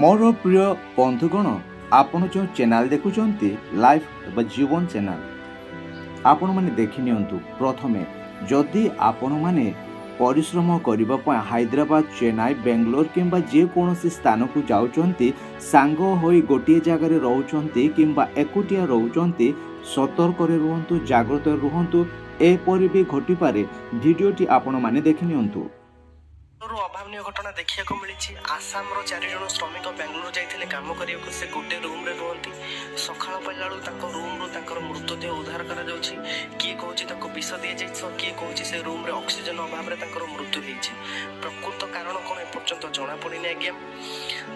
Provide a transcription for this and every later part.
ମୋର ପ୍ରିୟ ବନ୍ଧୁଗଣ, ଆପଣ ଯେଉଁ ଚ୍ୟାନେଲ ଦେଖୁଛନ୍ତି ଲାଇଫ୍ ବା ଜୀବନ ଚ୍ୟାନେଲ, ଆପଣମାନେ ଦେଖିନିଅନ୍ତୁ। ପ୍ରଥମେ ଯଦି ଆପଣମାନେ ପରିଶ୍ରମ କରିବା ପାଇଁ ହାଇଦ୍ରାବାଦ, ଚେନ୍ନାଇ, ବେଙ୍ଗଲୋର କିମ୍ବା ଯେକୌଣସି ସ୍ଥାନକୁ ଯାଉଛନ୍ତି, ସାଙ୍ଗ ହୋଇ ଗୋଟିଏ ଜାଗାରେ ରହୁଛନ୍ତି କିମ୍ବା ଏକୁଟିଆ ରହୁଛନ୍ତି, ସତର୍କରେ ରୁହନ୍ତୁ, ଜାଗ୍ରତରେ ରୁହନ୍ତୁ। ଏପରି ବି ଘଟିପାରେ। ଭିଡ଼ିଓଟି ଆପଣମାନେ ଦେଖିନିଅନ୍ତୁ। ଅଭାବନୀୟ ଘଟଣା ଦେଖିବାକୁ ମିଳିଛି। ଆସାମର 4 ଜଣ ଶ୍ରମିକ ବେଙ୍ଗଲୋର ଯାଇଥିଲେ କାମ କରିବାକୁ। ସେ ଗୋଟେ ରୁମ୍ରେ ରୁହନ୍ତି। ସକାଳ ପାଇଲା ବେଳକୁ ତାଙ୍କ ରୁମ୍ରୁ ତାଙ୍କର ମୃତଦେହ ଉଦ୍ଧାର କରାଯାଉଛି। କିଏ କହୁଛି ତାଙ୍କୁ ବିଷ ଦିଆଯାଇଛି, କିଏ କହୁଛି ସେ ରୁମ୍ରେ ଅକ୍ସିଜେନ ଅଭାବରେ ତାଙ୍କର ମୃତ୍ୟୁ ହେଇଛି। ପ୍ରକୃତ କାରଣ କ'ଣ ଏପର୍ଯ୍ୟନ୍ତ ଜଣାପଡ଼ିନି ଆଜ୍ଞା।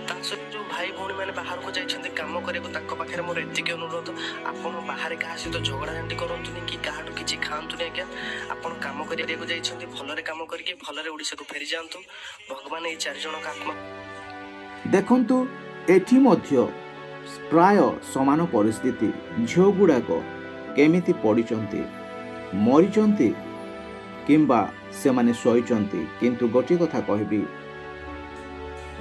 ତା ସହିତ ଯେଉଁ ଭାଇ ଭଉଣୀମାନେ ବାହାରକୁ ଯାଇଛନ୍ତି କାମ କରିବାକୁ, ତାଙ୍କ ପାଖରେ ମୋର ଏତିକି ଅନୁରୋଧ, ଆପଣ ବାହାରେ କାହା ସହିତ ଝଗଡ଼ାଝାଣ୍ଟି କରନ୍ତୁନି କି କାହାଠୁ କିଛି ଖାଆନ୍ତୁନି ଆଜ୍ଞା। ଆପଣ କାମ କରିବାକୁ ଯାଇଛନ୍ତି, ଭଲରେ କାମ କରିକି ଭଲରେ ଓଡ଼ିଶାକୁ ଫେରିଯାଆନ୍ତୁ। ଭଗବାନ ଏଇ 4 ଜଣଙ୍କ ଆତ୍ମା ଦେଖନ୍ତୁ, ଏଠି ମଧ୍ୟ ପ୍ରାୟ ସମାନ ପରିସ୍ଥିତି। ଝିଅଗୁଡ଼ାକ କେମିତି ପଡ଼ିଛନ୍ତି, ମରିଛନ୍ତି କିମ୍ବା ସେମାନେ ଶୋଇଛନ୍ତି। କିନ୍ତୁ ଗୋଟିଏ କଥା କହିବି,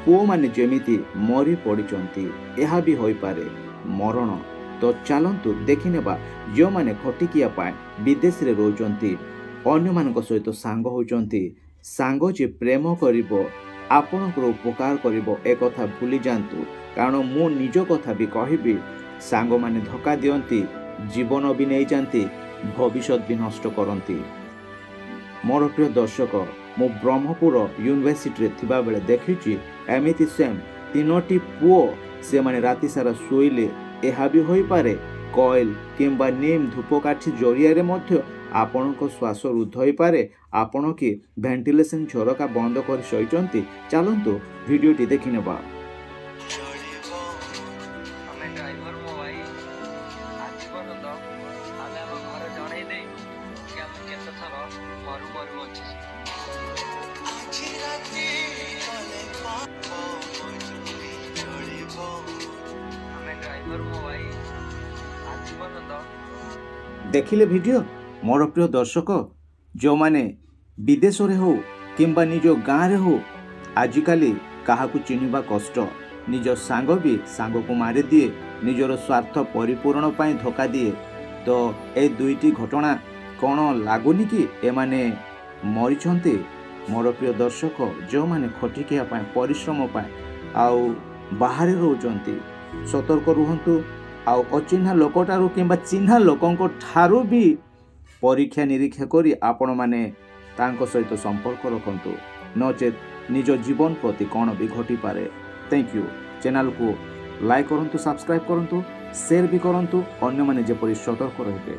ପୁଅମାନେ ଯେମିତି ମରି ପଡ଼ିଛନ୍ତି, ଏହା ବି ହୋଇପାରେ ମରଣ। ତ ଚାଲନ୍ତୁ ଦେଖିନେବା, ଯେଉଁମାନେ ଖଟିକିଆ ପାଇଁ ବିଦେଶରେ ରହୁଛନ୍ତି, ଅନ୍ୟମାନଙ୍କ ସହିତ ସାଙ୍ଗ ହେଉଛନ୍ତି। ସାଙ୍ଗ ଯେ ପ୍ରେମ କରିବ, ଆପଣଙ୍କର ଉପକାର କରିବ, ଏକଥା ଭୁଲି ଯାଆନ୍ତୁ। କାରଣ ମୁଁ ନିଜ କଥା ବି କହିବି, ସାଙ୍ଗମାନେ ଧୋକା ଦିଅନ୍ତି, ଜୀବନ ବି ନେଇଯାଆନ୍ତି, ଭବିଷ୍ୟତ ବି ନଷ୍ଟ କରନ୍ତି। ମୋର ପ୍ରିୟ ଦର୍ଶକ, ମୁଁ ବ୍ରହ୍ମପୁର ୟୁନିଭର୍ସିଟିରେ ଥିବାବେଳେ ଦେଖିଛି ଏମିତି ସେମ୍ 3ଟି ପୁଅ, ସେମାନେ ରାତି ସାରା ଶୋଇଲେ। ଏହା ବି ହୋଇପାରେ କଏଲ କିମ୍ବା ନିମ୍ ଧୂପକାଠି ଜରିଆରେ ମଧ୍ୟ ଆପଣଙ୍କ ଶ୍ୱାସ ରୁଦ୍ଧ ହୋଇପାରେ। ଆପଣ କି ଭେଣ୍ଟିଲେସନ୍ ଝରକା ବନ୍ଦ କରି ଶୋଇଛନ୍ତି? ଚାଲନ୍ତୁ ଭିଡ଼ିଓଟି ଦେଖିନେବା। ଆମେ ଡ୍ରାଇଭର ମୋ ଭାଇ, ଆଜି ପର୍ଯ୍ୟନ୍ତ ଆମେ ଆମ ଘରେ ଜଣେଇ ଦେଇନୁ କି ଆମେ କେତେ ଥର ମରୁ ବଞ୍ଚିଛୁ। ଆମେ ଡ୍ରାଇଭର ମୋ ଭାଇ, ଆଜି ପର୍ଯ୍ୟନ୍ତ। ଦେଖିଲେ ଭିଡ଼ିଓ? ମୋର ପ୍ରିୟ ଦର୍ଶକ, ଯେଉଁମାନେ ବିଦେଶରେ ହେଉ କିମ୍ବା ନିଜ ଗାଁରେ ହେଉ, ଆଜିକାଲି କାହାକୁ ଚିହ୍ନିବା କଷ୍ଟ। ନିଜ ସାଙ୍ଗ ବି ସାଙ୍ଗକୁ ମାରିଦିଏ, ନିଜର ସ୍ୱାର୍ଥ ପରିପୂରଣ ପାଇଁ ଧୋକା ଦିଏ। ତ ଏ 2ଟି ଘଟଣା କ'ଣ ଲାଗୁନି କି ଏମାନେ ମରିଛନ୍ତି? ମୋର ପ୍ରିୟ ଦର୍ଶକ, ଯେଉଁମାନେ ଖଟିକିଆ ପାଇଁ, ପରିଶ୍ରମ ପାଇଁ ଆଉ ବାହାରେ ରହୁଛନ୍ତି, ସତର୍କ ରୁହନ୍ତୁ। ଆଉ ଅଚିହ୍ନା ଲୋକଠାରୁ କିମ୍ବା ଚିହ୍ନା ଲୋକଙ୍କ ଠାରୁ ବି ପରୀକ୍ଷା ନିରୀକ୍ଷା କରି ଆପଣମାନେ ତାଙ୍କ ସହିତ ସମ୍ପର୍କ ରଖନ୍ତୁ। ନଚେତ୍ ନିଜ ଜୀବନ ପ୍ରତି କ'ଣ ବି ଘଟିପାରେ। Thank you. ଚ୍ୟାନେଲକୁ ଲାଇକ୍ କରନ୍ତୁ, ସବସ୍କ୍ରାଇବ୍ କରନ୍ତୁ, ସେୟାର ବି କରନ୍ତୁ, ଅନ୍ୟମାନେ ଯେପରି ସତର୍କ ରହିବେ।